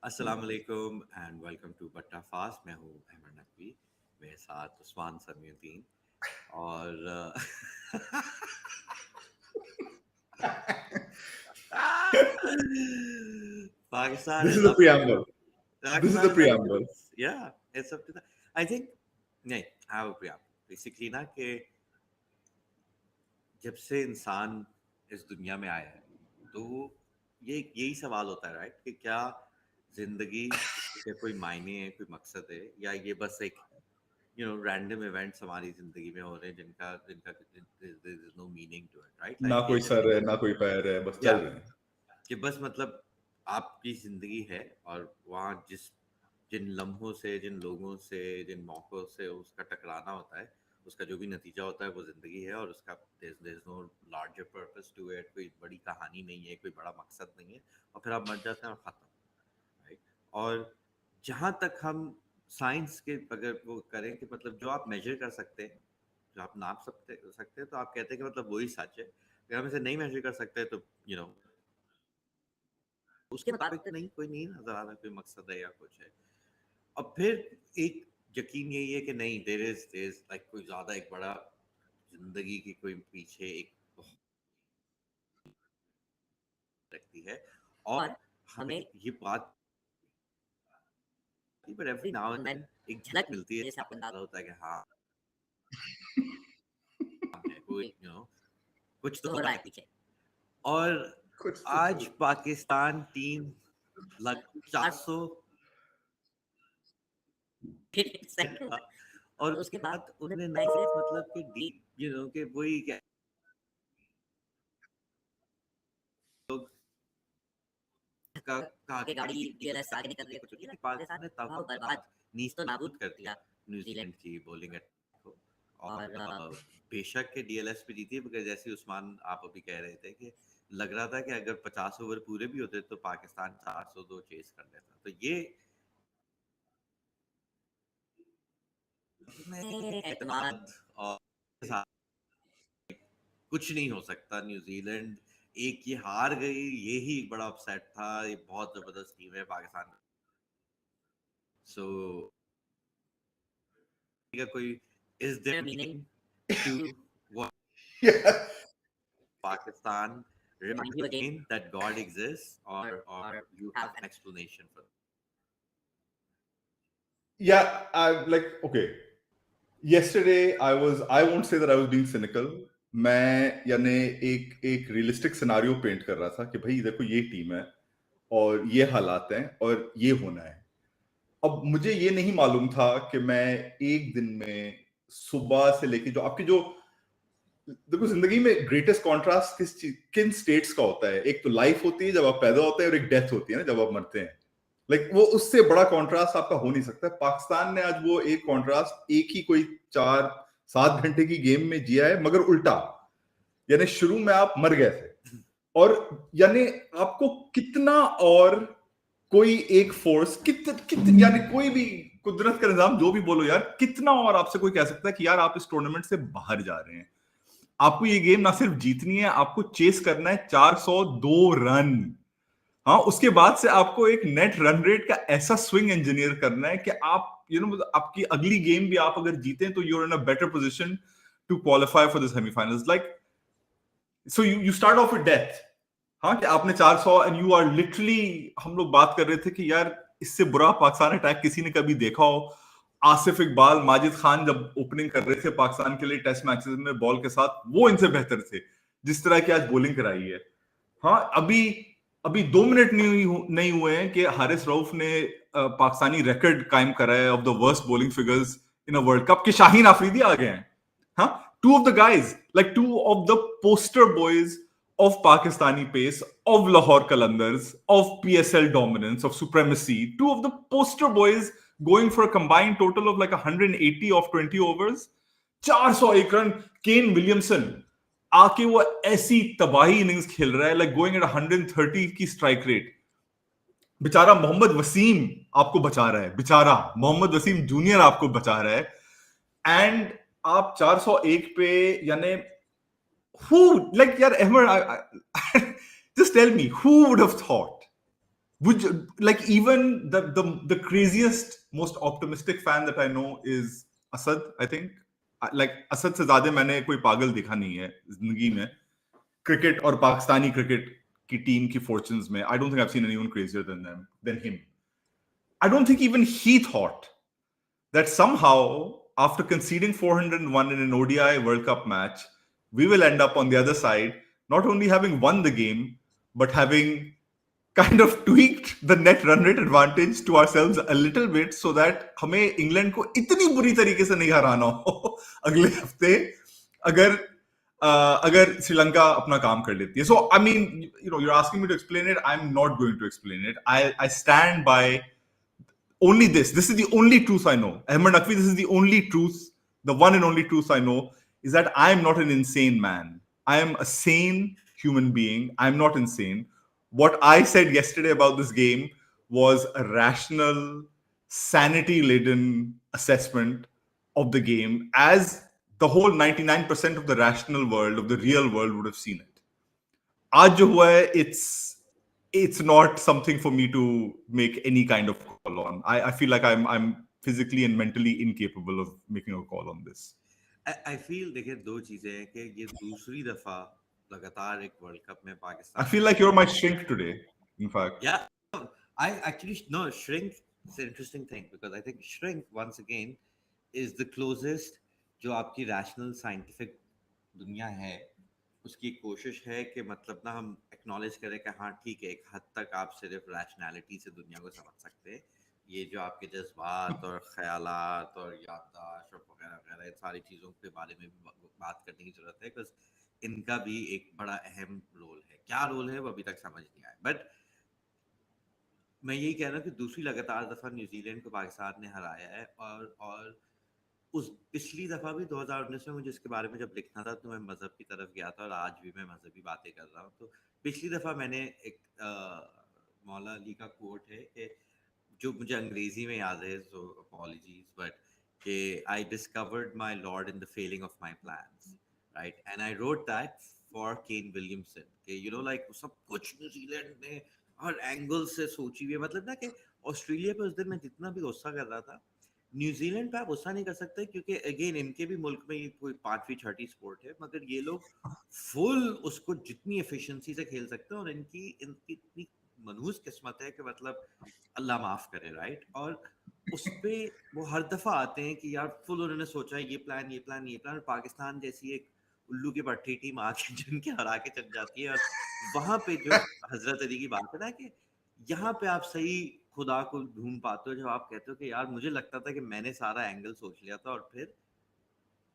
अस्सलाम वालेकुम and welcome to बट्टा फास्ट। मैं हूँ अहमद नकवी, मेरे साथ उस्मान समीउद्दीन और Pakistan This is is the up to preamble. This is the Pakistan is up to preamble. yeah, it's up to the I think नहीं I have a preamble basically ना कि जब से इंसान इस दुनिया में आया है तो ये यही सवाल होता है राइट कि क्या जिंदगी के कोई मायने है, कोई मकसद है, या ये बस एक रैंडम इवेंट्स हमारी जिंदगी में हो रहे हैं जिनका जिनका there is no meaning to it right ना लाइक ये कोई सर है, ना कोई पैर है, बस या चल रहे हैं. कि बस मतलब आपकी जिंदगी है और वहाँ जिन लम्हों से, जिन लोगों से, जिन मौकों से उसका टकराना होता है, उसका जो भी नतीजा होता है वो जिंदगी है। और उसका there is no larger purpose to it, कोई बड़ी कहानी नहीं है, कोई बड़ा मकसद नहीं है, और फिर आप मर जाते हैं और खत्म, राइट। और जहाँ तक हम साइंस के अगर वो करें कि मतलब जो आप मेजर कर सकते हैं, जो आप नाप सकते हैं, तो आप कहते हैं कि मतलब वही सच है। अगर हम इसे नहीं मेजर कर सकते तो उसके मुताबिक तो नहीं, कोई नहीं नजर आ रहा, कोई मकसद है या कुछ है। और फिर एक यकीन यही है कि नहीं, देयर इज लाइक कोई ज्यादा एक बड़ा जिंदगी की कोई पीछे एक बहुत रखती है। और हमें ये बात but every now and then एक झलक मिलती है जिससे आपको अंदाजा होता है कि हाँ है कोई कुछ तो हो रहा है पीछे। और कुछ तो आज पाकिस्तान टीम लग 400 सेट था, और उसके बाद उन्होंने नए सिरे से मतलब कि डीप कि वही क्या लोग का कहा कि गाड़ी डीएलएस आगे निकल रही है, कुछ होती है ना, पाकिस्तान ने तबाह बर्बाद, नीस्त तो नाबूद कर दिया न्यूजीलैंड की बॉलिंग अटैक को। और बेशक के डीएलएस भी जीती, मगर जैसे उस्मान आप अभी कह रहे थे कि लग रहा था कि अगर 50 ओवर पूरे भी होते तो पाकिस्तान 402 चेस कर लेता। तो ये में एतमाद और कुछ नहीं हो सकता। न्यूजीलैंड एक ये हार गई, ये ही एक बड़ा अपसेट था। ये बहुत जबरदस्त टीम है पाकिस्तान। सो का कोई is there meaning to what Yeah, Pakistan, remind you again that God exists, or you have an explanation for yeah. Okay. Yesterday, I won't say that I was being cynical. मैं यानी एक realistic scenario paint कर रहा था कि भाई देखो ये टीम है और ये हालात हैं और ये होना है. अब मुझे ये नहीं मालूम था कि मैं एक दिन में सुबह से लेके जो आपकी जो देखो जिंदगी में ग्रेटेस्ट कॉन्ट्रास्ट किन स्टेट्स का होता है. एक तो लाइफ होती है जब आप पैदा होते हैं और एक डेथ होती है ना जब आप मरते हैं. वो उससे बड़ा कॉन्ट्रास्ट आपका हो नहीं सकता. पाकिस्तान ने आज वो एक कॉन्ट्रास्ट एक ही कोई 4-7 घंटे की गेम में जिया है, मगर उल्टा. यानी शुरू में आप मर गए थे और यानी आपको कितना और कोई एक फोर्स यानी कोई भी कुदरत का निजाम जो भी बोलो यार, कितना और आपसे कोई कह सकता है कि यार आप इस टूर्नामेंट से बाहर जा रहे हैं. आपको ये गेम ना सिर्फ जीतनी है, आपको चेस करना है 402 रन. हाँ, उसके बाद से आपको एक नेट रन रेट का ऐसा स्विंग इंजीनियर करना है कि आप आपकी अगली गेम भी आप अगर जीते तो you're in a better position to qualify for the semifinals. So you start off with death. हाँ, कि आपने 400 एंड यू आर लिटरली, हम लोग बात कर रहे थे कि यार इससे बुरा पाकिस्तान अटैक किसी ने कभी देखा हो. आसिफ इकबाल, माजिद खान जब ओपनिंग कर रहे थे पाकिस्तान के लिए टेस्ट मैचेस में बॉल के साथ, वो इनसे बेहतर थे जिस तरह की आज बॉलिंग कराई है. हाँ, अभी अभी 2 मिनट नहीं हुए हैं कि हारिस रऊफ ने पाकिस्तानी रिकॉर्ड कायम करा है of the worst bowling figures in a world cup, के शाहीन आफरीदी आ गए हैं. हाँ, two of the guys, like two of the poster boys of Pakistani pace, of Lahore Qalandars, of PSL dominance, of supremacy, two of the poster boys going for a combined total of like 180 of 20 overs. 401 run. Kane Williamson आके वो ऐसी तबाही innings खेल रहा है, like going at 130 की strike rate. बेचारा मोहम्मद वसीम आपको बचा रहा है, बेचारा मोहम्मद वसीम जूनियर आपको बचा रहा है. एंड आप 401 पे यानी who, like यार Ahmad, just tell me who would have thought Would like even the craziest, most optimistic fan that I know is Asad. I think like Asad से ज्यादा मैंने कोई पागल दिखा नहीं है जिंदगी में क्रिकेट और पाकिस्तानी क्रिकेट की टीम की fortunes में. I don't think I've seen anyone crazier than him. I don't think even he thought that somehow, after conceding 401 in an ODI World Cup match, we will end up on the other side, not only having won the game, but having kind of tweaked the net run rate advantage to ourselves a little bit so that हमें England को इतनी बुरी तरीके से नहीं हराना हो अगले हफ्ते अगर अगर श्रीलंका अपना काम कर लेती है. So I mean, you know, you're asking me to explain it. I'm not going to explain it. I stand by only this. This is the only truth I know. Ahmed Naqvi, this is the only truth, the one and only truth I know is that I am not an insane man. I am a sane human being. I'm not insane. What I said yesterday about this game was a rational, sanity laden assessment of the game as the whole 99% of the rational world, of the real world, would have seen it. आज जो हुआ है, it's not something for me to make any kind of call on. I feel like I'm physically and mentally incapable of making a call on this. I feel देखिए दो चीजें हैं कि ये दूसरी दफा लगातार एक वर्ल्ड कप में I पाकिस्तान feel like ने you're my shrink today, in fact. या I actually know shrink it's interesting thing because I think shrink once again is the closest जो आपकी रैशनल साइंटिफिक दुनिया है उसकी कोशिश है कि मतलब ना हम एक्नॉलेज करें कि हाँ ठीक है एक हद तक आप सिर्फ रैशनैलिटी से दुनिया को समझ सकते हैं ये जो आपके जज्बात और ख्यालात और याददाश्त और वगैरह वगैरह इन सारी चीज़ों के बारे में भी बात करने की ज़रूरत है बिकॉज इनका भी एक बड़ा अहम रोल है क्या रोल है वो अभी तक समझ नहीं आया बट मैं यही कह रहा हूँ कि दूसरी लगातार दफ़ा न्यूजीलैंड को पाकिस्तान ने हराया है और उस पिछली दफ़ा भी 2019 में मुझे इसके बारे में जब लिखना था तो मैं मज़हब की तरफ गया था और आज भी मैं मज़हबी बातें कर रहा हूँ तो पिछली दफ़ा मैंने एक मौला अली का कोट है कि जो मुझे अंग्रेजी में याद है सो अपॉलॉजीज बट कि I discovered my lord in the failing of my plans right and I wrote that for Ken Williamson कि यू नो लाइक सब कुछ न्यूजीलैंड ने हर एंगल से सोची हुई है मतलब ना कि ऑस्ट्रेलिया पे उस दिन मैं जितना भी गुस्सा कर रहा था न्यूजीलैंड पे आप गुस्सा नहीं कर सकते क्योंकि अगेन इनके भी मुल्क में ये कोई पांचवी छठी स्पोर्ट है मगर ये लोग फुल उसको जितनी एफिशिएंसी से खेल सकते हैं और इनकी इनकी इतनी मनहूस किस्मत है कि मतलब अल्लाह माफ करे राइट और उस पे वो हर दफा आते हैं कि यार फुल उन्होंने सोचा है ये प्लान और पाकिस्तान जैसी एक उल्लू की पट्टी टीम आके जिनके हरा के चल जाती है और वहां पे जो हजरत अली की बात है ना कि यहाँ पे आप सही खुदा को ढूंढ पाते हो जब आप कहते हो कि यार मुझे लगता था कि मैंने सारा एंगल सोच लिया था और फिर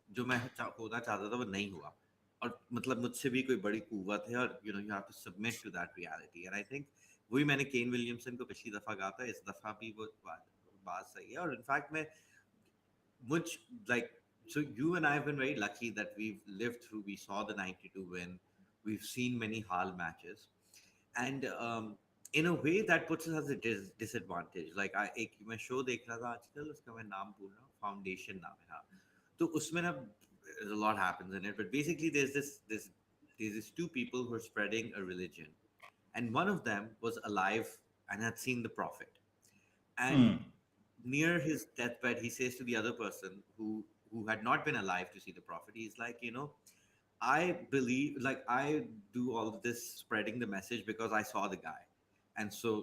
जो मैं होना चाहता था वो नहीं हुआ और मतलब मुझसे भी कोई बड़ी कुव्वत है और you have to submit to that reality and I think वही मैंने केन विलियमसन को पिछली दफा कहा था इस दफा भी वो बात सही है और इनफैक्ट मैं मुझ like so you and I have been very lucky that we've lived through we saw the 92 win we've seen many hal matches and in a way that puts us at a disadvantage like I एक मैं show देख रहा था आजकल उसका मैं नाम भूल रहा हूँ फाउंडेशन नाम है हाँ तो उसमें ना a lot happens in it but basically there's this two people who are spreading a religion and one of them was alive and had seen the prophet and near his deathbed he says to the other person who had not been alive to see the prophet he's like I believe like I do all of this spreading the message because I saw the guy and so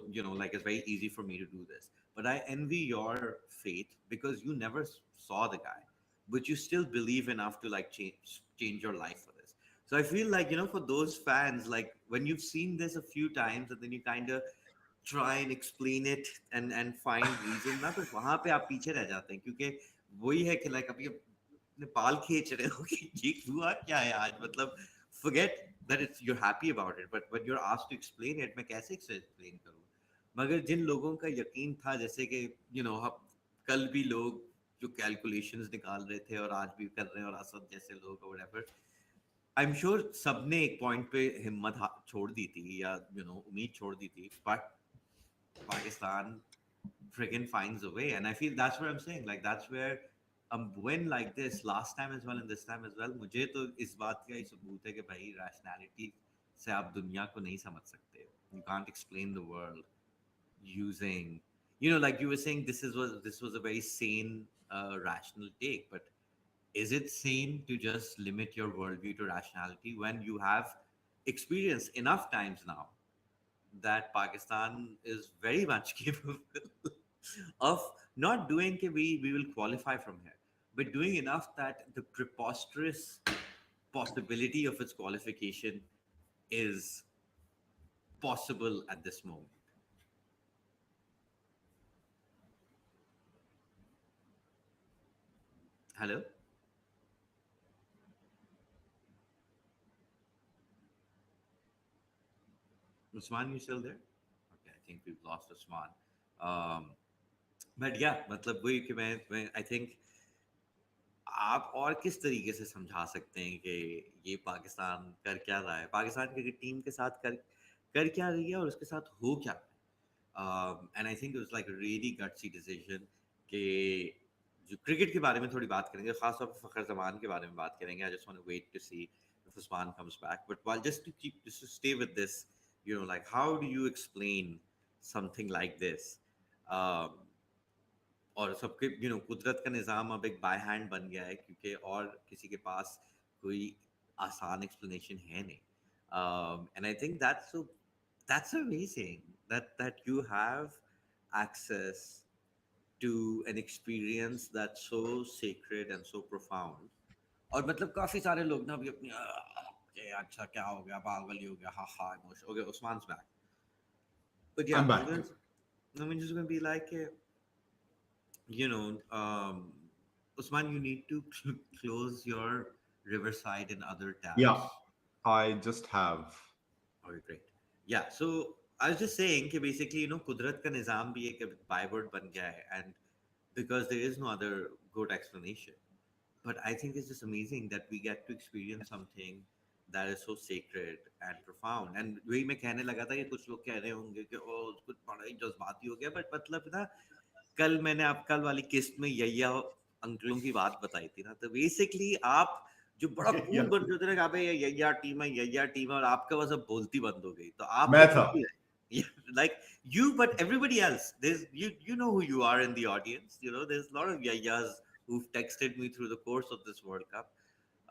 like it's very easy for me to do this but I envy your faith because you never saw the guy but you still believe enough to like change your life for this so I feel like for those fans like when you've seen this a few times and then you kind of try and explain it and find reason ना तो वहां पे आप पीछे रह जाते हैं क्योंकि वही है कि लाइक अभी अपने बाल खींच रहे हो कि ये हुआ क्या है आज मतलब forget that it's you're happy about it but when you're asked to explain it मैं कैसे explain करूँ मगर जिन लोगों का यकीन था जैसे कि हम कल भी लोग जो कैलकुलेशंस निकाल रहे थे और आज भी कर रहे हैं और असद जैसे लोग और whatever आई एम श्योर सबने एक पॉइंट पे हिम्मत छोड़ दी थी या उम्मीद छोड़ दी थी but Pakistan friggin' finds a way. And I feel that's what I'm saying. Like that's where a win like this last time as well and this time as well मुझे तो इस बात का ही सबूत है कि भाई rationality से आप दुनिया को नहीं समझ सकते. You can't explain the world. using, like you were saying, this was a very sane, rational take. But is it sane to just limit your worldview to rationality when you have experienced enough times now that Pakistan is very much capable of not doing ke we will qualify from here, but doing enough that the preposterous possibility of its qualification is possible at this moment. Hello, Usman, you still there? Okay, I think we've lost Usman. Um, but yeah, मतलब वही कि मैं I think आप और किस तरीके से समझा सकते हैं कि ये पाकिस्तान कर क्या रहा है, पाकिस्तान क्रिकेट टीम के साथ कर कर क्या रही है और उसके साथ हो क्या रहा है। And I think it was like a really gutsy decision कि जो क्रिकेट के बारे में थोड़ी बात करेंगे, खासतौर पर फखर जमान के बारे में बात करेंगे। I just want to wait to see if Usman comes back, but while just to keep just to stay with this, like how do you explain something like this. और सबके कुदरत का निज़ाम अब एक बाय हैंड बन गया है, क्योंकि और किसी के पास कोई आसान एक्सप्लेनेशन है नहीं। And I think that's amazing that you have access to an experience that's so sacred and so profound। और मतलब काफी सारे लोग ना अभी अपनी "ये अच्छा क्या हो गया, पागल ही हो गया, हा हा इमोशन हो गया, उस्मान's back। But yeah, I'm I was back. gonna, I mean, just gonna be like, you know, Usman, you need to close your Riverside and other Yeah, tabs. I just have. Okay, great. Yeah, so I was just saying कि basically, कुदरत का निज़ाम भी एक byword बन गया है, and because there is no other good explanation. But I think it's just amazing that we get to experience something that is so sacred and profound। And वही मैं कहने लगा था कि कुछ लोग कह रहे होंगे कि ओ कुछ बड़ा ही जज्बाती हो गया, बट मतलब ना, कल मैंने आप कल वाली किस्त में यैया अंकलों की बात बताई थी ना, तो बेसिकली आप जो बड़ा कूल Yeah, बन रहे थे ना, अबे ये यैया टीम है, यैया टीम है, और आपका बस अब बोलती बंद हो गई, तो आप मैं तो था। खुद भी like you, but everybody else, there's you know who you are in the audience, there's a lot of yayyas who've texted me through the course of this World Cup।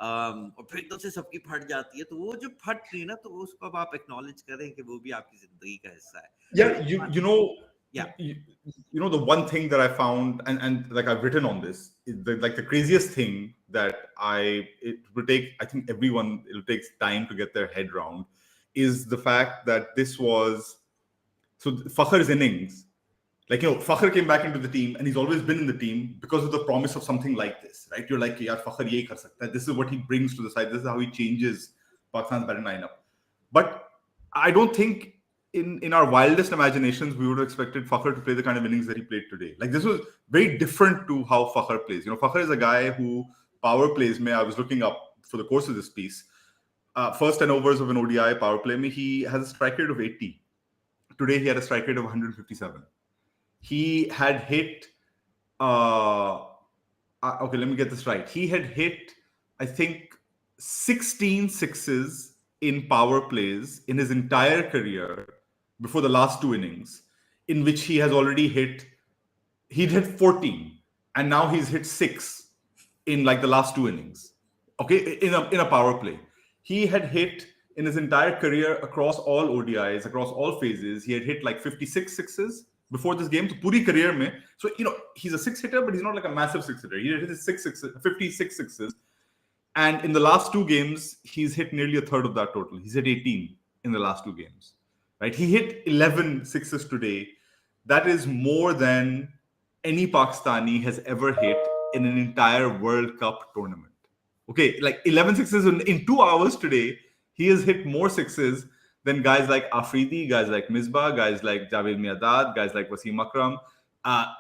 और फिर तो से सबकी फट जाती है, तो वो जो फट रही है ना, तो उसको अब आप एक्नॉलेज करें कि वो भी आपकी जिंदगी का हिस्सा है। Yeah, बट you, या you know the one thing that I found, and like I've written on this, is like the craziest thing that it will take, I think everyone, it'll take time to get their head around, is the fact that this was so Fakhar's innings. Like, Fakhar came back into the team and he's always been in the team because of the promise of something like this, right? You're like, yeah, Fakhar ye kar sakta hai. This is what he brings to the side. This is how he changes Pakistan's batting lineup. But I don't think in our wildest imaginations we would have expected Fakhar to play the kind of innings that he played today. Like, this was very different to how Fakhar plays. Fakhar is a guy who power plays me. I was looking up for the course of this piece. First 10 overs of an ODI power play, he has a strike rate of 80. Today he had a strike rate of 157. He had hit okay, let me get this right. He had hit, I think, 16 sixes in power plays in his entire career before the last two innings, in which he has already he'd hit 14, and now he's hit six in like the last two innings. Okay, in a power play. He had hit in his entire career across all ODIs, across all phases, he had hit like 56 sixes before this game. So puri career mein. So he's a six hitter, but he's not like a massive six hitter. He hit his 56 sixes. And in the last two games, he's hit nearly a third of that total. He's hit 18 in the last two games. Right? He hit 11 sixes today. That is more than any Pakistani has ever hit in an entire World Cup tournament. Okay, like 11 sixes in 2 hours today. He has hit more sixes than guys like Afridi, guys like Misbah, guys like Javed Miadad, guys like Wasim Akram,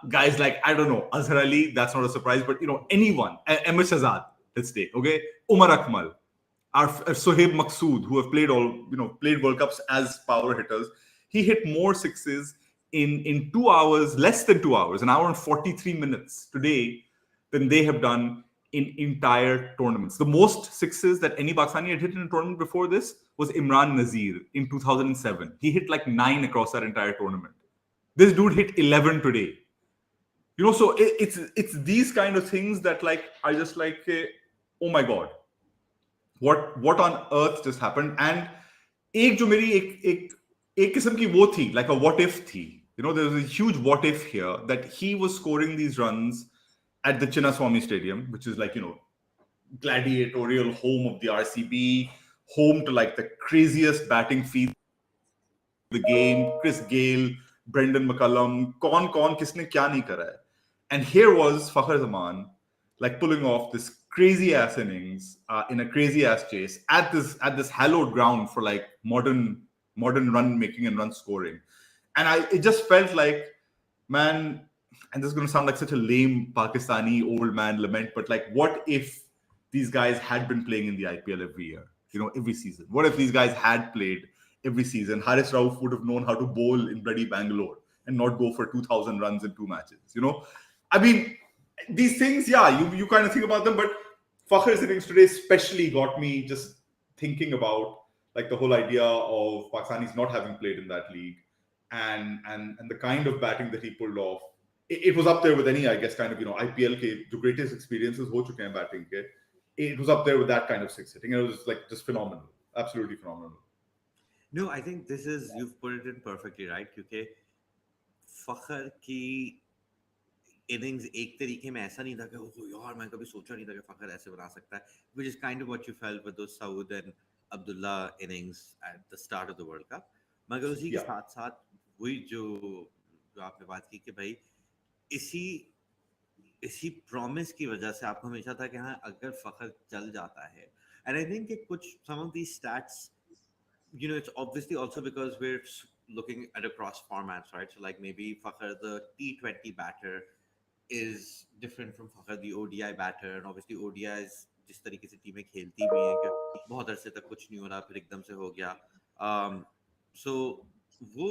guys like, I don't know, Azhar Ali. That's not a surprise, but anyone, Emir Shahzad, let's take, okay, Umar Akmal, our Sohaib Maqsood, who have played World Cups as power hitters. He hit more sixes in 2 hours, less than 2 hours, an hour and 43 minutes today than they have done in entire tournaments. The most sixes that any Pakistani had hit in a tournament before this was Imran Nazir in 2007. He hit like 9 across that entire tournament. This dude hit 11 today. So it's these kind of things that like I just like, oh my god, what on earth just happened? And एक जो मेरी एक किस्म की वो थी, like a what if थी. There was a huge what if here that he was scoring these runs at the Chinnaswamy Stadium, which is like, gladiatorial home of the RCB, home to like the craziest batting feat the game, Chris Gale, Brendan McCullum, कौन किसने क्या नहीं करा है. And here was Fakhar Zaman like pulling off this crazy ass innings in a crazy ass chase at this hallowed ground for like modern run making and run scoring. And it just felt like, man, and this is going to sound like such a lame Pakistani old man lament, but like, what if these guys had been playing in the IPL every year, every season? What if these guys had played every season? Haris Rauf would have known how to bowl in bloody Bangalore and not go for 2,000 runs in 2 matches. I mean, these things, yeah, you kind of think about them, but Fakhar's innings today especially got me just thinking about like the whole idea of Pakistanis not having played in that league, and the kind of batting that he pulled off. It was up there with any, I guess, kind of IPL के जो greatest experiences हो चुके हैं batting के. It was up there with that kind of six hitting. It was like just phenomenal, absolutely phenomenal. No, I think this is, you've put it in perfectly right, क्योंकि फखर की innings एक तरीके में ऐसा नहीं था कि ओह यार मैं कभी सोचा नहीं था कि फखर ऐसे बना सकता है, which is kind of what you felt with those Saud and Abdullah innings at the start of the World Cup. मगर उसी के Yeah, साथ साथ वही जो जो आपने बात की कि भाई इसी इसी प्रॉमिस की वजह से आपको हमेशा था कि हाँ अगर फखर चल जाता है, एंड आई थिंक कि कुछ some of the stats, it's obviously also because we're looking at across formats, right? So like maybe Fakhar, the T20 batter, is different from Fakhar, the ODI batter, and obviously ODIs जिस तरीके से टीमें खेलती भी हैं कि बहुत अरसे तक कुछ नहीं हो रहा फिर एकदम से हो गया. सो वो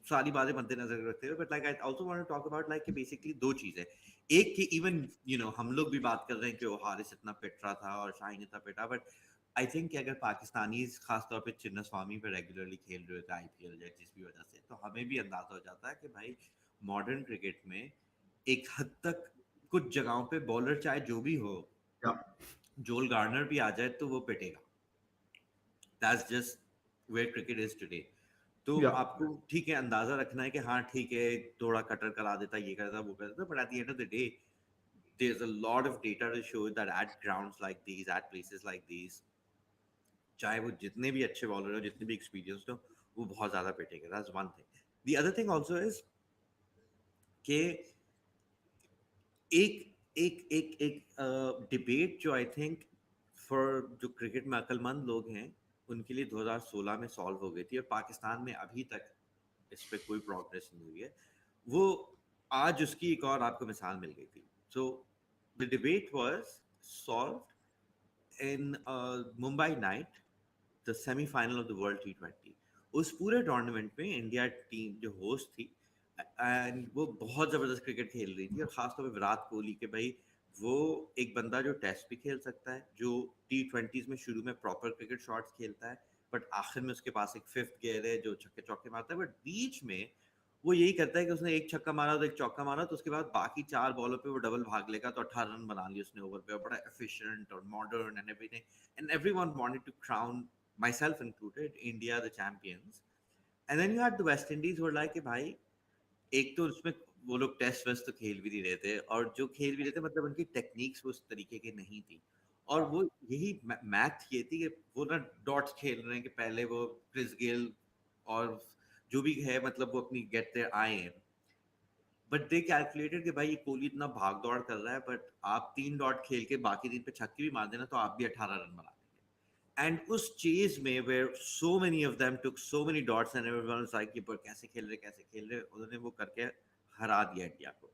सारी बातें मद्देनजर रखते हुए, but like I also want to talk about like कि बेसिकली दो चीजें. एक कि इवन हम लोग भी बात कर रहे हैं कि वो हारिस इतना पिट रहा था और शाहीन इतना पिटा, बट आई थिंक कि अगर पाकिस्तानी खासतौर पे चिन्ना स्वामी पे रेगुलरली खेल रहे होते आईपीएल या जिस भी वजह से, तो हमें भी अंदाजा हो जाता है कि भाई मॉडर्न क्रिकेट में एक हद तक कुछ जगहों पे बॉलर चाहे जो भी हो, yeah, जोल गार्नर भी आ जाए तो वो पिटेगा. That's just where cricket is today. तो yeah, आपको ठीक है अंदाजा रखना है कि हाँ ठीक है थोड़ा कटर करा देता, ये करता वो करता, but at the end of the day there's a lot of data to show that at grounds like these, at places like these, चाहे वो जितने भी अच्छे बॉलर हो, जितने भी एक्सपीरियंस्ड हो, वो बहुत ज्यादा पिटेंगे. That's one thing. The other thing also is कि एक एक एक एक डिबेट जो आई थिंक फॉर जो क्रिकेट में अक्लमंद लोग हैं उनके लिए 2016 में सॉल्व हो गई थी, और पाकिस्तान में अभी तक इस पे कोई प्रोग्रेस नहीं हुई है. वो आज उसकी एक और आपको मिसाल मिल गई थी. So the debate was solved in Mumbai night, the semifinal of the world T20. उस पूरे टूर्नामेंट में इंडिया टीम जो होस्ट थी, एंड वो बहुत ज़बरदस्त क्रिकेट खेल रही थी, और ख़ासतौर पे विराट कोहली के भाई वो एक बंदा जो टेस्ट भी खेल सकता है, जो T20s में शुरू में प्रॉपर क्रिकेट शॉट्स खेलता है, बट आखिर में उसके पास एक फिफ्थ गेयर है जो छक्के चौके मारता है, बट बीच में वो यही करता है कि उसने एक छक्का मारा तो एक चौका मारा, तो उसके बाद बाकी 4 बॉलों पे वो डबल भाग लेगा, तो 18 रन बना लिए उसने ओवर पे, और बड़ा एफिशिएंट और modern and everything, and everyone wanted to crown, myself included, India the champions. And then you had the West Indies who were like कि भाई एक तो उसमें वो लोग टेस्ट वेस्ट तो खेल भी नहीं रहे थे, और जो खेल भी रहे थे मतलब उनकी टेक्निक्स उस तरीके की नहीं थी, और वो यही मैथ ये थी कि वो ना डॉट्स खेल रहे हैं कि पहले वो क्रिस गेल और जो भी है मतलब वो अपनी गेट देयर आए हैं, बट दे कैलकुलेटेड कि भाई ये कोहली इतना भाग दौड़ कर रहा है, बट आप 3 डॉट खेल के बाकी 3 पे छक्के भी मार देना तो आप भी 18 रन बना देंगे. एंड उस चेज में where so many of them took so many dots and everyone was like कि कैसे खेल रहे, उन्होंने वो करके हरा दिया इंडिया को.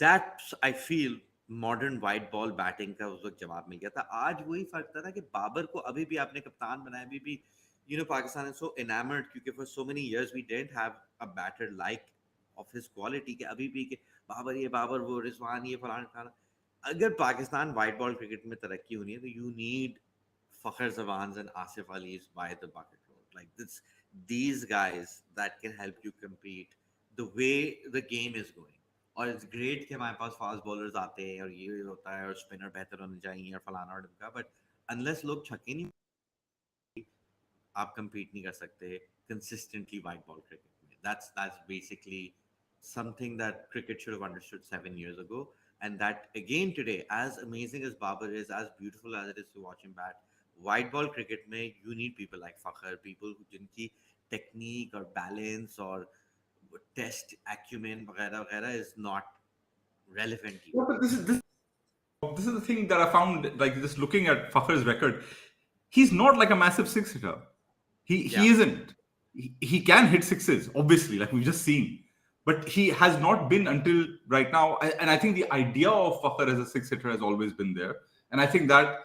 That's I feel modern white ball batting का उस वक्त जवाब मिल गया था. आज वही फर्क था ना कि बाबर को अभी भी आपने कप्तान बनाया, अभी भी पाकिस्तान इज सो enamored क्योंकि for so many years we didn't have a batter like of his quality के अभी भी के बाबर वो रिजवान ये फलाना खाना. अगर पाकिस्तान वाइट बॉल क्रिकेट में तरक्की होनी है तो यू नीड फखर जवान and Asif Ali by the bucket. Like this, these guys that can help you compete the way the game is going. और इट्स ग्रेट कि हमारे पास फास्ट बॉलर्स आते हैं और ये होता है और स्पिनर बेहतर होने चाहिए और फलाना और ढिमका, बट अनलेस लोग छक्के नहीं, आप compete नहीं कर सकते consistently white ball cricket में. That's basically something that cricket should have understood 7 years ago. And that again today, as amazing as Babar is, as beautiful as it is to watch him bat, white ball cricket में you need people like Fakhar, people जिनकी technique or balance or test acumen वगैरह वगैरह is not relevant Yeah, even. but this is the thing that I found, like just looking at Fakhar's record, he's not like a massive six hitter. He Yeah. isn't. He can hit sixes, obviously, like we've just seen. But he has not been until right now. And I think the idea of Fakhar as a six hitter has always been there. And I think that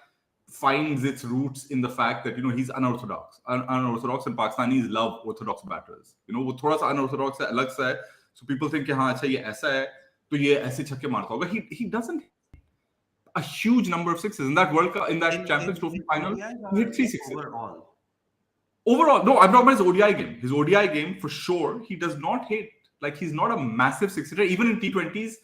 finds its roots in the fact that, he's unorthodox. Unorthodox, and Pakistanis love orthodox batters. वो थोड़ा सा unorthodox है, अलग सा है. So people think कि हाँ अच्छा ये ऐसा है, तो ये ऐसे छक्के मारता होगा. He doesn't a huge number of sixes in that World Cup, in that Champions Trophy In final. ODIs He or hit three sixes. overall? Overall, no, I'm talking about his ODI game. His ODI game, for sure, he does not hit. Like, he's not a massive six-hitter. Even in T20s,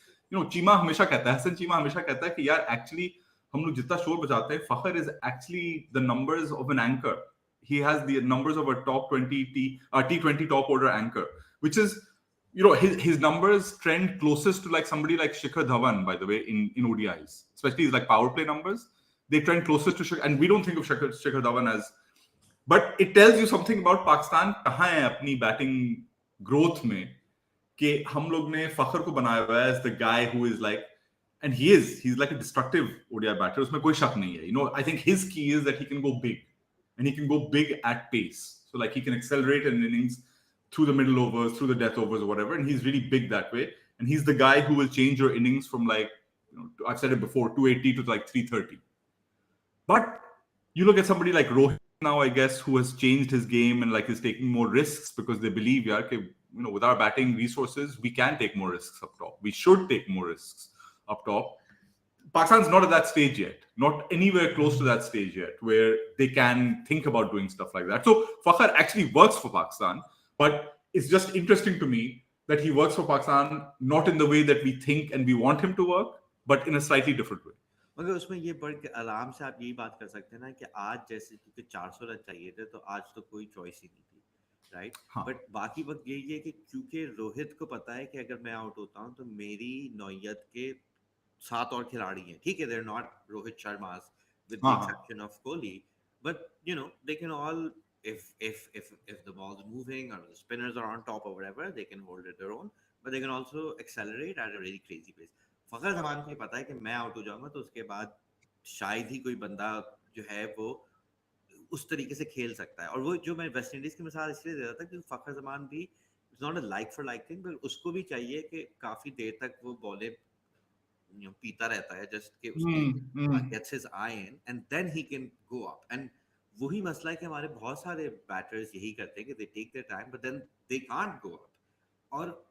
Chima हमेशा कहता है, Hassan Chima हमेशा कहता है कि यार, actually, हम लोग जितना शोर बजाते हैं, Fakhar is actually the numbers of an anchor. He has the numbers of a top 20 T20 top order anchor, which is, his numbers trend closest to like somebody like Shikhar Dhawan, by the way, in ODIs, especially his like power play numbers. They trend closest to Shikhar, and we don't think of Shikhar Dhawan as. But it tells you something about Pakistan कहाँ है अपनी batting growth में, कि हम लोग ने फखर को बनाया हुआ है as the guy who is like, and he's like a destructive ODI batter, उसमें कोई शक नहीं है. I think his key is that he can go big, and he can go big at pace. So like he can accelerate an innings through the middle overs, through the death overs or whatever, and he's really big that way. And he's the guy who will change your innings from like, I've said it before, 280 to like 330. But you look at somebody like Rohit now, I guess, who has changed his game and like is taking more risks because they believe, with our batting resources, we can take more risks up top. We should take more risks up top. Pakistan's not at that stage yet, not anywhere close to that stage yet, where they can think about doing stuff like that. So Fakhar actually works for Pakistan, but it's just interesting to me that he works for Pakistan not in the way that we think and we want him to work, but in a slightly different way. मगर उसमें ये बढ़ के आराम से आप यही बात कर सकते हैं ना कि आज जैसे क्योंकि 400 रन चाहिए थे तो आज तो कोई चॉइस ही नहीं थी, राइट. बट बाकी वक्त यही है कि क्योंकि रोहित को पता है कि अगर मैं आउट होता हूँ तो मेरी नौयत के 7 और खिलाड़ी हैं, ठीक है, they're not Rohit Sharma's with the exception of Kohli, but they can all, if the ball's moving or the spinners are on top or whatever, they can hold it their own, but they can also accelerate at a really crazy pace. फखर जमान को पता है कि मैं out हो जाऊंगा तो उसके बाद शायद ही कोई बंदा जो है वो उस तरीके से खेल सकता है. और वो जो मैं वेस्ट इंडीज की मिसाल इसलिए दे रहा था कि फखर जमान भी it's not a like for like thing, but उसको भी चाहिए कि काफी देर तक वो बॉलें पीता रहता है, जस्ट कि उसकी gets his eye in and then he can go up. And वही मसला है कि हमारे बहुत सारे बैटर्स यही करते हैं कि they take their time but then they can't go up. और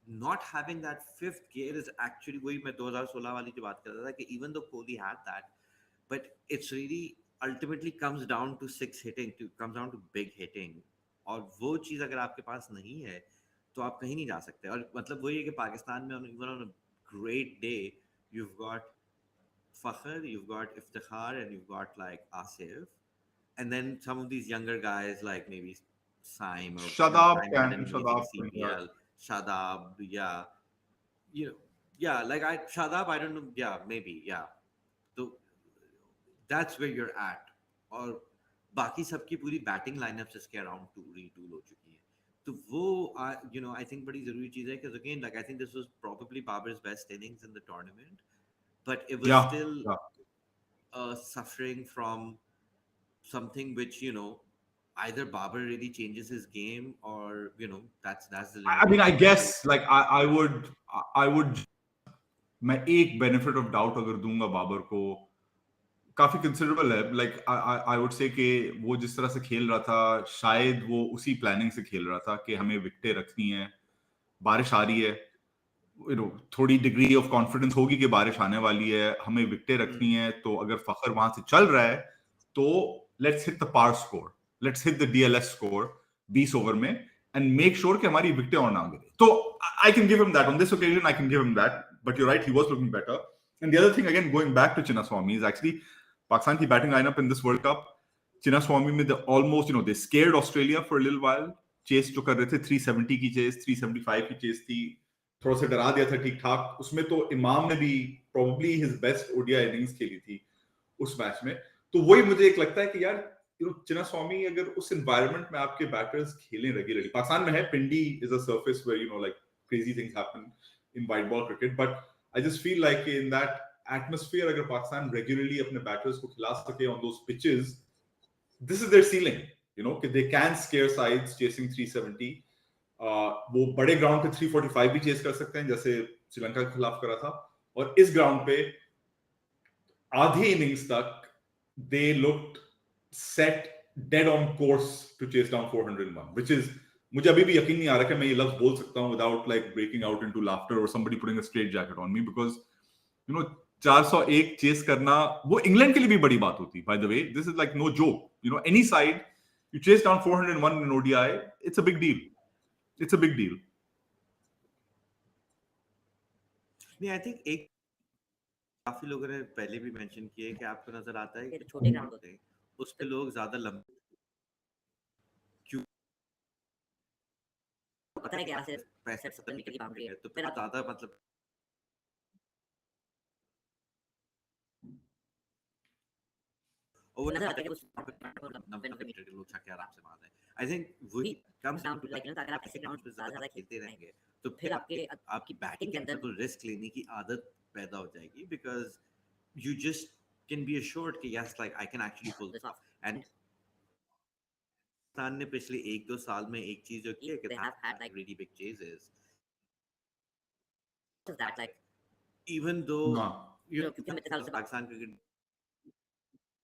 not having that fifth gear is actually वही मैं 2016 वाली जो बात कर रहा था कि even though Kohli had that, but it's really ultimately comes down to six hitting, comes down to big hitting. और वो चीज़ अगर आपके पास नहीं है तो आप कहीं नहीं जा सकते. और मतलब वही है कि पाकिस्तान में even on a great day you've got Fakhar, you've got Iftikhar, and you've got like Asif, and then some of these younger guys like maybe Saim or Shadab Saim hadn't can, anything Shadab can, CPL, Shadab, yeah, yeah, like Shadab, I don't know, yeah, maybe, yeah. So that's where you're at. और बाकी सबकी पूरी batting lineup इसके around tool हो चुकी है. तो वो I think बड़ी जरूरी चीज है because again like I think this was probably Babar's best innings in the tournament, but it was still suffering from something which either Babar really changes his game or that's the I mean, I limitation. guess like I would मैं एक benefit of doubt अगर दूंगा बाबर को, काफी considerable है. Like I would say कि वो जिस तरह से खेल रहा था, शायद वो उसी प्लानिंग से खेल रहा था कि हमें विकेटें रखनी है, बारिश आ रही है, थोड़ी डिग्री ऑफ कॉन्फिडेंस होगी कि बारिश आने वाली है, हमें विकेटें रखनी है, तो अगर फखर वहां से चल रहा है तो let's hit the par score, let's hit the DLS score 20 over में एंड मेक श्योर कि हमारी विकेटें और ना गिरे. तो I can give him that on this occasion. I can give him that. But you right, he was looking better. And the other thing, again going back to Chinnaswamy, is actually Pakistan की batting lineup in this World Cup. Chinnaswamy में almost they scared Australia for a little while. Chase जो कर रहे थे 370 की chess, 375 की chess थी, थोड़ा सा डरा दिया था ठीक ठाक. उसमें तो इमाम ने भी probably his best ODI innings खेली थी उस मैच में. तो वही मुझे एक लगता है कि यार चिन्नास्वामी अगर उस एनवायरनमेंट में आपके बैटर्स खेलें रेगुलरली, पाकिस्तान में है Pindi is a surface where like crazy things happen in white ball cricket, but I just feel like in that atmosphere अगर पाकिस्तान रेगुलरली अपने बैटर्स को खिला सके on those pitches, this is their ceiling, कि they can scare sides chasing 370. वो बड़े ground पे 345 भी चेस कर सकते हैं जैसे श्रीलंका के खिलाफ करा था. और इस ग्राउंड पे आधी इनिंग्स तक they looked set dead on course to chase down 401, which is, मुझे अभी भी यकीन नहीं आ रहा कि मैं ये लफ्ज बोल सकता हूं without like breaking out into laughter or somebody putting a straight jacket on me, because 401 chess करना वो इंग्लैंड के लिए भी बड़ी बात होती. by the way, this is like no joke. Any side you chase down 401 in ODI, it's a big deal. It's a big deal. नहीं, I think एक काफी लोगों ने पहले भी मेंशन किया है कि आपको नजर आता है कि छोटे ग्राउंड होते हैं उस पे लोग ज्यादा लंबे क्यों पता है कि यहाँ से 65-70 मीटर की बाउंड्री है, तो फिर आप ज्यादा मतलब और वो नजर आता है कि उस 90 मीटर के लोग छक्के आराम से मार रहे हैं. आई थिंक वही कम्स डाउन टू लाइक अगर आप ऐसे ग्राउंड पे ज्यादा खेलते रहेंगे तो फिर आपकी बैटिंग के अंदर तो रिस्क लेने की आदत पैदा हो जाएगी, because you just can be assured कि yes, like I can actually pull this off. And Pakistan ने पिछले 1-2 साल में एक चीज जो की है कि they have had like really big chases. that like Even though क्योंकि मैं साल से पाकिस्तान क्रिकेट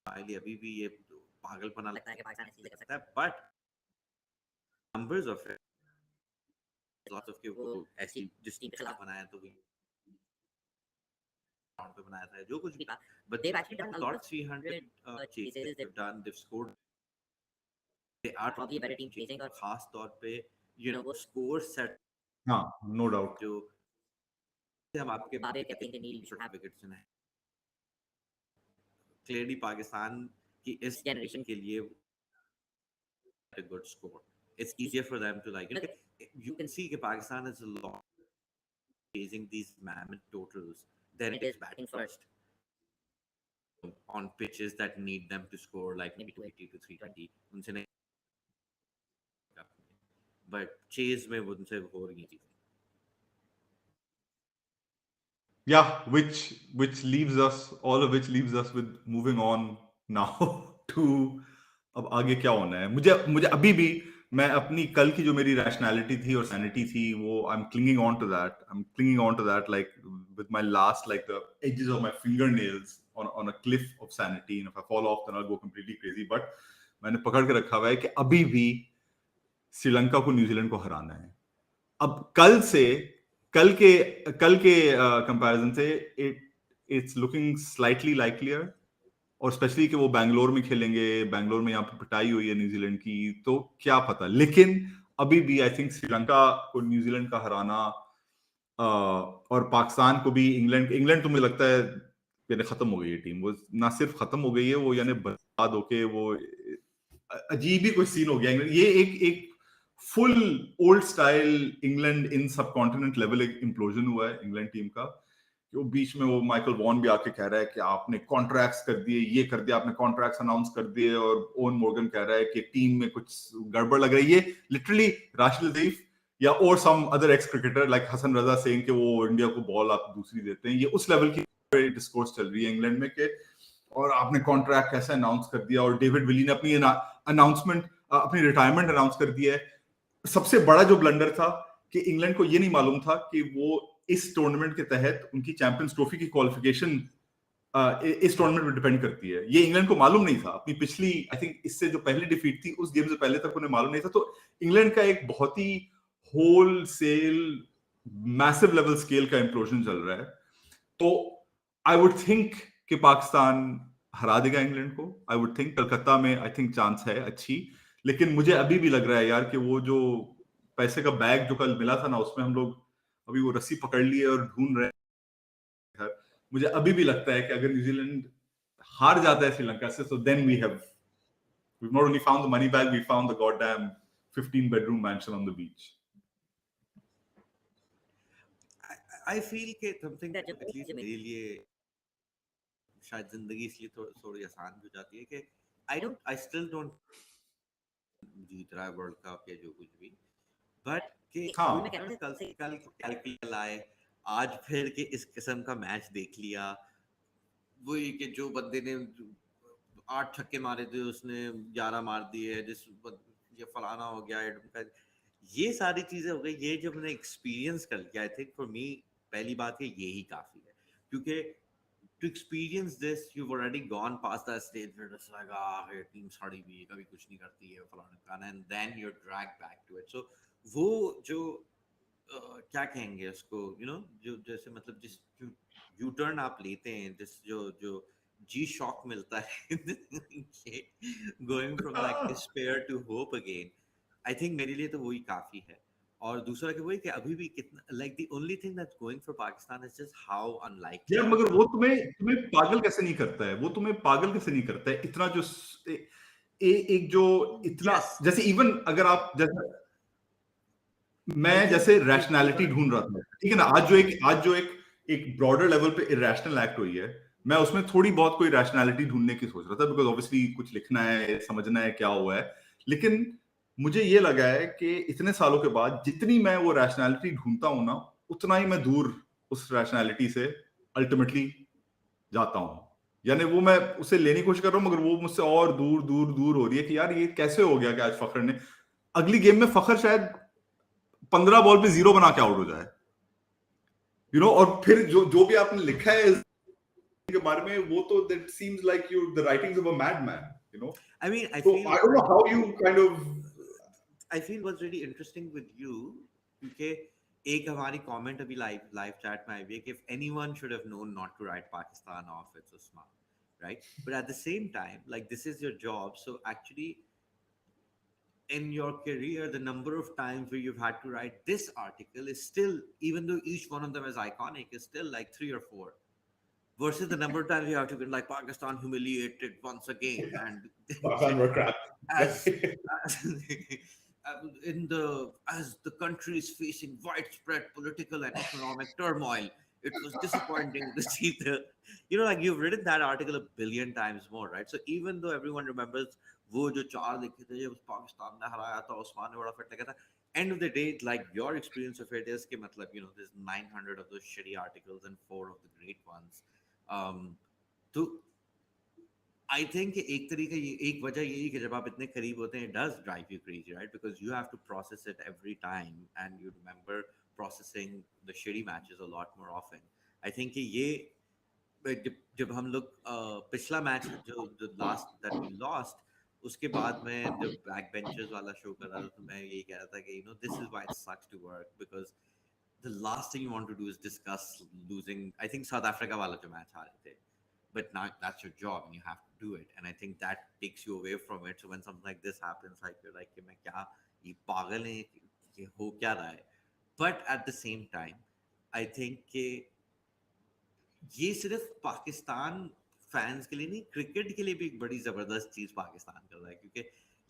फाइनली अभी भी ये पागलपना लगता है कि पाकिस्तान ऐसे कर सकता है, but numbers of it, lots of के वो ऐसी जिस टीम के खिलाफ बनाया तो वो राउंड पे बनाया था जो कुछ भी था, but they've actually done a lot of 300 chases they've done, they've scored, they are probably a better team chasing. और खास तौर पे वो स्कोर सेट, हाँ, no doubt. जो हम आपके बाबे कहते हैं कि नील should have विकेट्स हैं क्लियरली पाकिस्तान की इस जनरेशन के लिए a good score. It's easier for them to like you can see that Pakistan is a lot chasing these mammoth totals than it is batting first on pitches that need them to score like maybe 280 to 320. उनसे नहीं, but chase में वो उनसे हो रही चीजें. Yeah, which leaves us, all of which leaves us with moving on now to अब आगे क्या होना है. मुझे अभी भी मैं अपनी कल की जो मेरी रैशनैलिटी थी और सैनिटी थी वो I'm clinging on to that like with my last like the edges of my fingernails on a cliff of sanity, and if I fall off then I'll go completely crazy. But मैंने पकड़ के रखा हुआ है कि अभी भी श्रीलंका को न्यूजीलैंड को हराना है. अब कल के कंपैरिजन से इट्स लुकिंग स्लाइटली लाइकलियर, और स्पेशली कि वो बैंगलोर में खेलेंगे. बैंगलोर में यहाँ पे पिटाई हुई है न्यूजीलैंड की, तो क्या पता. लेकिन अभी भी आई थिंक श्रीलंका को न्यूजीलैंड का हराना और पाकिस्तान को भी इंग्लैंड तो मुझे लगता है यानी खत्म हो गई है टीम. वो ना सिर्फ खत्म हो गई है, वो यानी बर्बाद होके वो अजीब ही कोई सीन हो गया. ये एक full old style England in सब कॉन्टिनेंट लेवल एक इम्प्लोजन हुआ है इंग्लैंड टीम का. जो बीच में वो माइकल वॉन भी आके कह रहा है कि आपने कॉन्ट्रैक्ट्स कर दिए, ये कर दिया, आपने कॉन्ट्रैक्ट्स अनाउंस कर दिए, और ओवन मॉर्गन कह रहा है कि टीम में कुछ गड़बड़ लग रही है. लिटरली राशिद लतीफ या और some other ex cricketer like Hasan Raza saying कि वो इंडिया को बॉल आप दूसरी देते हैं. ये उस लेवल की डिस्कोर्स चल रही है इंग्लैंड में कि और आपने कॉन्ट्रैक्ट कैसे अनाउंस कर दिया, और डेविड विली ने अपनी अनाउंसमेंट अपनी रिटायरमेंट अनाउंस कर दिया है. सबसे बड़ा जो ब्लंडर था कि इंग्लैंड को ये नहीं मालूम था कि वो इस टूर्नामेंट के तहत उनकी चैंपियंस ट्रॉफी की क्वालिफिकेशन इस टूर्नामेंट में डिपेंड करती है. ये इंग्लैंड को मालूम नहीं था. अपनी पिछली आई थिंक इससे जो पहली डिफीट थी उस गेम से पहले तक उन्हें मालूम नहीं था. तो इंग्लैंड का एक बहुत ही wholesale massive level scale का इंप्लोजन चल रहा है. तो आई वुड थिंक कि पाकिस्तान हरा देगा इंग्लैंड को. आई वुड थिंक कलकत्ता में आई थिंक चांस है अच्छी, लेकिन मुझे अभी भी लग रहा है यार कि वो जो पैसे का बैग जो कल मिला था ना, उसमें हम लोग अभी वो रस्सी पकड़ लिए और ढूंढ रहे हैं। मुझे अभी भी लगता है कि अगर न्यूजीलैंड हार जाता है श्रीलंका से, so then we've not only found the money bag, we found the goddamn 15-bedroom mansion on the beach. I feel कि something that at least just मेरे लिए शायद जिंदगी इसलिए थोड़ी आसान हो जाती है कि I still don't जीत रहा है वर्ल्ड कप या जो कुछ भी, बट कि हाँ, वो मैं कह रहा हूँ कल से कल कैलकुलेटर लाए, आज फिर के इस किस्म का मैच देख लिया, वही कि जो बंदे ने 8 छक्के मारे थे उसने 11 मार दिए, ये फलाना हो गया, ये सारी चीजें हो गई, ये जब मैंने एक्सपीरियंस कर लिया, आई थिंक फॉर मी पहली बात है यही काफी है, क्योंकि to experience this you've already gone past that stage where it's like ये टीम साड़ी भी कभी कुछ नहीं करती है फलाना खाना, and then you're dragged back to it, so वो जो क्या कहेंगे उसको, जो जैसे मतलब जिस जो यू टर्न आप लेते हैं, जिस जो जो जी शॉक मिलता है going from like despair to hope again, I think मेरे लिए तो वही काफी है। और दूसरा कि वही कि अभी भी कितना like the only thing that's going for Pakistan is just how unlikely यार मगर वो तुम्हें पागल कैसे नहीं करता है, वो तुम्हें पागल कैसे नहीं करता है इतना जो एक जो इतना, यस जैसे इवन अगर आप जैसे आई मैं थिंक जैसे रैशनैलिटी ढूंढ रहा था, ठीक है ना, आज जो एक ब्रॉडर लेवल पे इरेशनल एक्ट हुई है, मैं उसमें थोड़ी बहुत कोई रैशनैलिटी ढूंढने की सोच रहा था, बिकॉज ऑब्वियसली कुछ लिखना है, समझना है क्या हुआ है, लेकिन मुझे ये लगा है कि इतने सालों के बाद जितनी मैं वो रैशनैलिटी ढूंढता हूं ना, उतना ही मैं दूर उस रैशनैलिटी से अल्टीमेटली जाता हूं। यानी वो मैं उसे लेने की कोशिश कर रहा हूं, मगर वो मुझसे और दूर दूर दूर हो रही है कि यार ये कैसे हो गया कि आज फखर ने अगली गेम में फखर शायद 15 बॉल पे 0 बना के आउट हो जाए, और फिर जो जो भी आपने लिखा है के बारे में, वो तो that seems like you the writings of a madman, I mean I so feel I don't know how you kind of I feel was really interesting with you, क्योंकि एक हमारी कमेंट अभी लाइव लाइव चैट में आई हुई है कि if anyone should have known not to write Pakistan off, it's Usman, right? But at the same time, like this is your job, so actually in your career the number of times where you've had to write this article is still, even though each one of them is iconic, is still like 3 or 4, versus the number of times you have to be like Pakistan humiliated once again, and Pakistan were crap. as, as as the country is facing widespread political and economic turmoil, it was disappointing to see the, like you've written that article a billion times more, right? So even though everyone remembers वो जो 4 लिखे थे जब पाकिस्तान ने हराया था, उस्मान ने बड़ा फिट लगा था, end of the day, like your experience of it is कि मतलब there's 900 of those shitty articles and 4 of the great ones. तो आई थिंक एक तरीके एक वजह यही कि जब आप इतने करीब होते हैं, does drive you crazy, right? Because you have to process it every time and you remember processing the shady matches a lot more often. I think कि ये जब हम लोग पिछला मैच जो लास्ट दैट वी लॉस्ट, उसके बाद में जब बैक बेंचर्स वाला शो कर रहा था, तो मैं यही कह रहा था कि this is why it sucks to work, because the last thing you want to do is discuss losing. I think South Africa wala jo match haare the, but now that's your job and you have to do it, and I think that takes you away from it. So when something like this happens, like you're like, main kya ye pagal hai, ye ho kya raha hai? But at the same time, I think कि ये सिर्फ Pakistan fans के लिए नहीं, cricket के लिए भी एक बड़ी जबरदस्त चीज पाकिस्तान कर रहा है, क्योंकि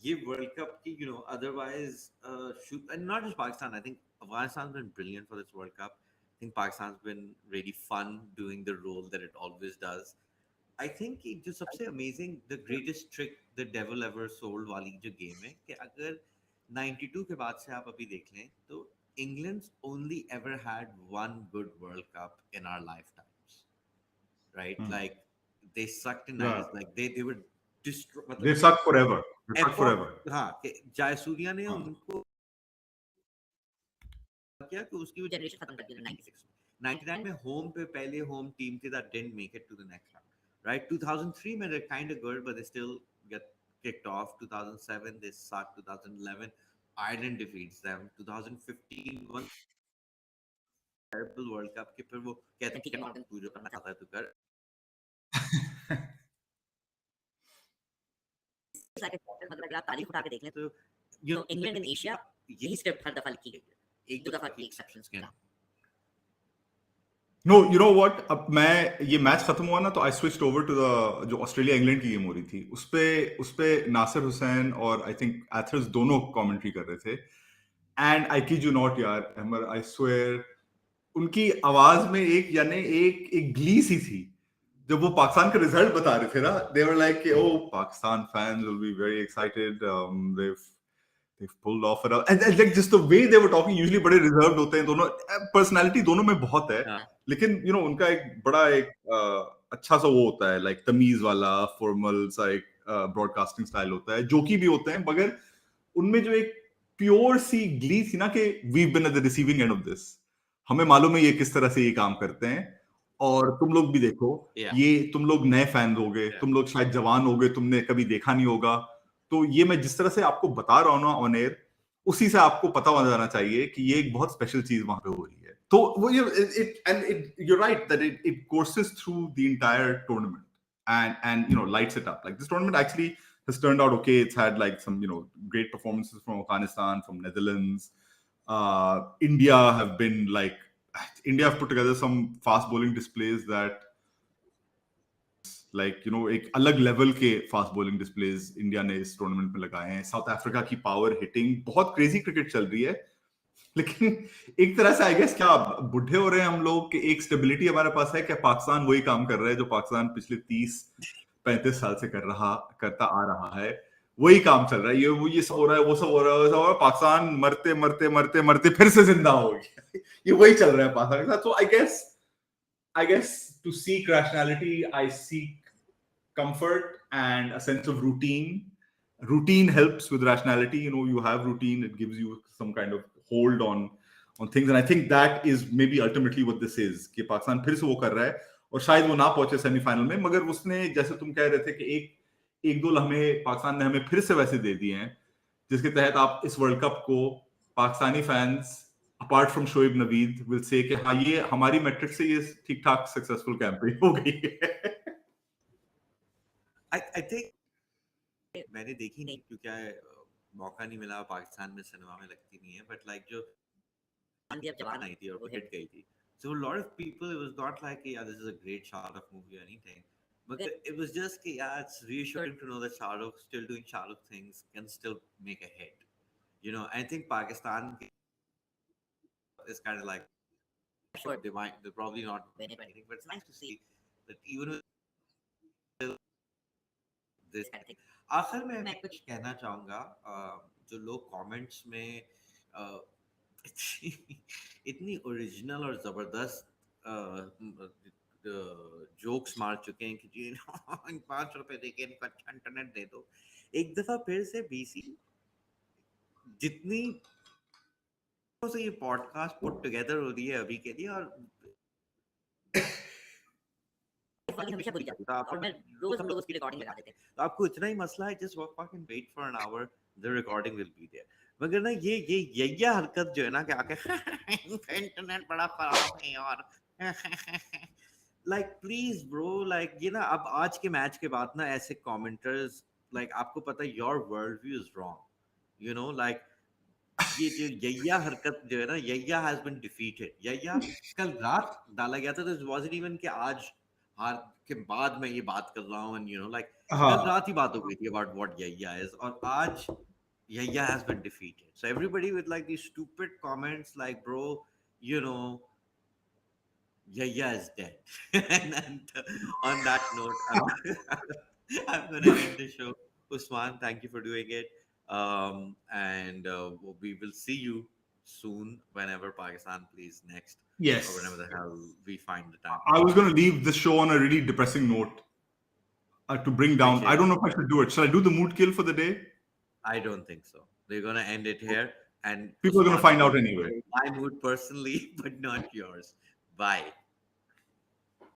ये वर्ल्ड कप की otherwise not just Pakistan, I think Afghanistan has been brilliant for this World Cup. I think Pakistan's been really fun doing the role that it always does. I think कि जो सबसे amazing, the greatest trick the devil ever sold वाली जो game है, कि अगर 92 के बाद से आप अभी देख लें तो England's only ever had one good World Cup in our lifetimes, right? Like they sucked in yeah, 90s, like they were destroy they मतलब suck forever, they suck effort, forever. हाँ कि जयसूर्या ने हाँ. उनको किया कि उसकी वो जनरेशन खत्म कर दी 96 में, 99 में होम पे पहले होम टीम थी that didn't make it to the next round, right? 2003 में they're kind of good but they still get kicked off. 2007 they sucked. 2011 Ireland defeats them. 2015 one terrible World Cup के फिर वो कहते हैं ठीक है मॉर्गन तू जो करना चाहता है तू कर, like a quarter, मतलब अगर आप तारीख उठा के देख लें तो इंग्लैंड इन एशिया यही स्क्रिप्ट हर दफा लिखी गई है, एक दो दफा की एक्सेप्शंस के अलावा। नो यू नो व्हाट, अब मैं ये मैच खत्म हुआ ना तो I switched over to the जो ऑस्ट्रेलिया इंग्लैंड की गेम हो रही थी, उस पे नासिर हुसैन और आई थिंक एथर्स दोनों कमेंट्री कर रहे थे। And I kid you not यार अमर, आई स्वेयर उनकी आवाज में एक यानी एक ग्ली सी थी जब वो पाकिस्तान का रिजल्ट बता रहे थे ना। They were like oh Pakistan fans will be very excited, they've pulled off it, and like just the way they were talking, usually बड़े reserved होते हैं दोनों, personality दोनों में बहुत है, लेकिन you know उनका एक बड़ा एक अच्छा सा वो होता है like तमीज वाला formal सा एक broadcasting style होता है, जोकी भी होते हैं, मगर उनमें जो एक प्योर सी ग्ली थी ना कि we've been at the receiving end of this, हमें मालूम है ये किस तरह से ये काम करते हैं, और तुम लोग भी देखो ये तुम लोग नए फैन होगे, तुम लोग शायद जवान होगे, तुमने कभी देखा नहीं होगा, तो ये मैं जिस तरह से आपको बता रहा हूँ ना ऑन एयर, उसी से आपको पता हो जाना चाहिए कि ये एक बहुत स्पेशल चीज वहां पे हो रही है। तो वो you're right that it courses through the entire tournament and you know lights it up. Like this tournament actually has turned out okay. It's had like some you know great performances from Afghanistan, from Netherlands, India have been like India have put together some fast bowling displays that like you know एक अलग level के fast bowling displays India ने इस tournament में लगाए हैं। South Africa की power hitting, बहुत क्रेजी क्रिकेट चल रही है, लेकिन एक तरह से आई गेस क्या बुढ़े हो रहे हैं हम लोग कि एक स्टेबिलिटी हमारे पास है, क्या पाकिस्तान वही काम कर रहा है जो पाकिस्तान पिछले 30-35 साल से करता आ रहा है, वही काम चल रहा है, ये सब हो रहा है, वो सब हो रहा है, वो सब हो रहा है, पाकिस्तान मरते मरते मरते मरते फिर से जिंदा हो गया ये वही चल रहा है पाकिस्तान के साथ। तो I guess to seek rationality, I seek comfort and a sense of routine. Routine helps with rationality. You know, you have routine; it gives you some kind of hold on things, and I think that is maybe ultimately what this is. कि पाकिस्तान फिर से वो कर रहा है, और शायद वो ना पहुंचे सेमीफाइनल में, मगर उसने जैसे तुम कह रहे थे कि एक दो लम्हे पाकिस्तान ने हमें फिर से वैसे दे दिए हैं, जिसके तहत आप इस वर्ल्ड कप को Pakistani fans apart from Shoaib Naveed will say कि हाँ ये हमारी मैट्रिक से ये ठीक ठाक सक्सेसफुल कैंपेन हो गई है। I think मैंने देखी नहीं क्योंकि मौका नहीं मिला, पाकिस्तान में सिनेमा में लगती नहीं है, बट लाइक जो जवान आई थी और वो हिट गई थी, so a lot of people, it was not like yeah this is a great Shah Rukh movie or anything, but it was just yeah it's reassuring to know that Shah Rukh still doing Shah Rukh things can still make a hit, you know. I think Pakistan is kind of like sure they're probably not winning anything, but it's nice to see that even with this kind of thing. आखिर में मैं कुछ कहना चाहूंगा, जो लोग comments में इतनी ओरिजिनल और जबरदस्त जोक्स मार चुके हैं कि जी 5 रुपए देके इनको अच्छा इंटरनेट दे दो, एक दफा फिर से बीसी जितनी से ये पॉडकास्ट पुट टुगेदर हो रही है अभी के लिए, और हमेशा बुरी जाती है, और मैं रोज हम लोग उसकी रिकॉर्डिंग लगा देते हैं, तो आपको इतना ही मसला है, just fucking wait for an hour, the recording will be there. मगर ना ये हरकत जो है ना कि आके इंटरनेट बड़ा खराब है यार लाइक प्लीज ब्रो, लाइक ये ना अब आज के मैच के बाद ना ऐसे कमेंटर्स, लाइक आपको पता है your world view is wrong, you know, like ये जो यैया हरकत जो है ना, यैया हैज बीन डिफीटेड, यैया कल रात डाला गया था, तो इट वाजंट इवन कि आज हार के बाद मैं ये बात कर रहा हूँ, एंड यू नो लाइक कल रात ही बात हो गई थी अबाउट व्हाट यैया इज, और आज यैया has been defeated, so everybody with like these stupid comments like bro, you know, yaya is dead and on that note I'm gonna end the show. Usman, thank you for doing it, and we will see you soon whenever Pakistan plays next. Yes. Or whenever the hell we find the time. I was going to leave this show on a really depressing note to bring down. I don't know if I should do it. Should I do the mood kill for the day? I don't think so. We're going to end it here. And people are going to find out anyway. My mood personally, but not yours. Bye.